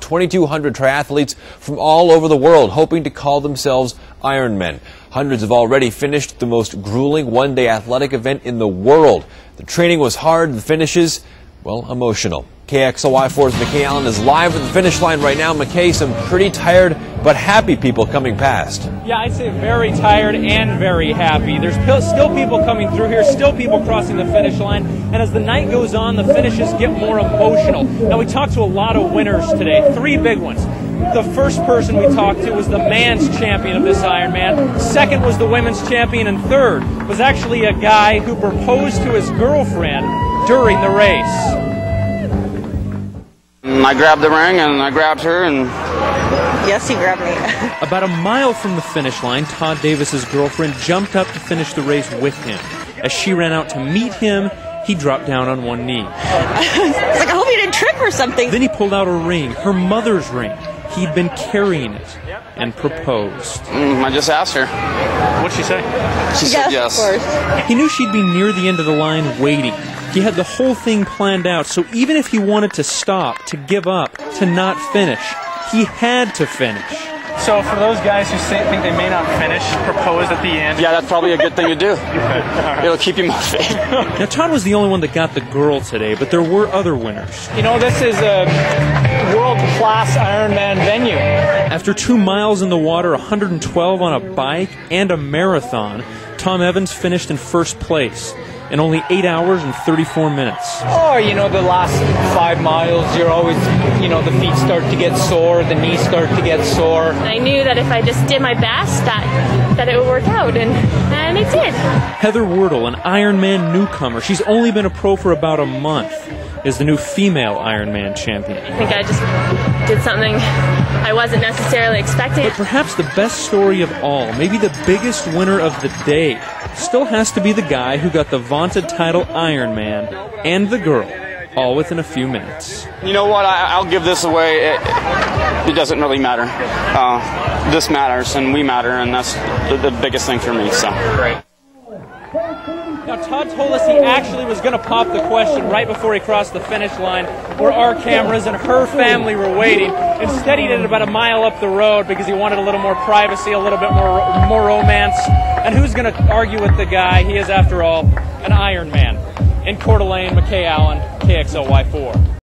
2,200 triathletes from all over the world hoping to call themselves Ironmen. Hundreds have already finished the most grueling one-day athletic event in the world. The training was hard, the finishes, well, emotional. KXLY4's McKay Allen is live at the finish line right now. McKay, some pretty tired but happy people coming past. Yeah, I'd say very tired and very happy. There's still people coming through here, still people crossing the finish line, and as the night goes on, the finishes get more emotional. Now, we talked to a lot of winners today, 3 big ones. The first person we talked to was the man's champion of this Ironman. Second was the women's champion, and third was actually a guy who proposed to his girlfriend during the race. I grabbed the ring and I grabbed her and... Yes, he grabbed me. About a mile from the finish line, Todd Davis's girlfriend jumped up to finish the race with him. As she ran out to meet him, he dropped down on one knee. I was like, I hope you didn't trip or something. Then he pulled out a ring, her mother's ring. He'd been carrying it, and proposed. I just asked her. What'd she say? She said yes. Of course. He knew she'd be near the end of the line waiting. He had the whole thing planned out, so even if he wanted to stop, to give up, to not finish, he had to finish. So for those guys who think they may not finish, propose at the end. Yeah, that's probably a good thing to do. It'll keep you motivated. Now, Todd was the only one that got the girl today, but there were other winners. You know, this is a world-class Ironman venue. After 2 miles in the water, 112 on a bike, and a marathon, Tom Evans finished in first place in only 8 hours and 34 minutes. Oh, you know, the last 5 miles, you're always, you know, the feet start to get sore, the knees start to get sore. I knew that if I just did my best, that it would work out, and it did. Heather Wordle, an Ironman newcomer, she's only been a pro for about a month, is the new female Ironman champion. I think I just did something I wasn't necessarily expecting. But perhaps the best story of all, maybe the biggest winner of the day, still has to be the guy who got the vaunted title Ironman and the girl, all within a few minutes. You know what? I'll give this away. It doesn't really matter. This matters, and we matter, and that's the biggest thing for me. So. Great. Now, Todd told us he actually was going to pop the question right before he crossed the finish line where our cameras and her family were waiting. Instead, he did it about a mile up the road because he wanted a little more privacy, a little bit more romance. And who's going to argue with the guy? He is, after all, an Ironman. In Coeur d'Alene, McKay Allen, KXLY4.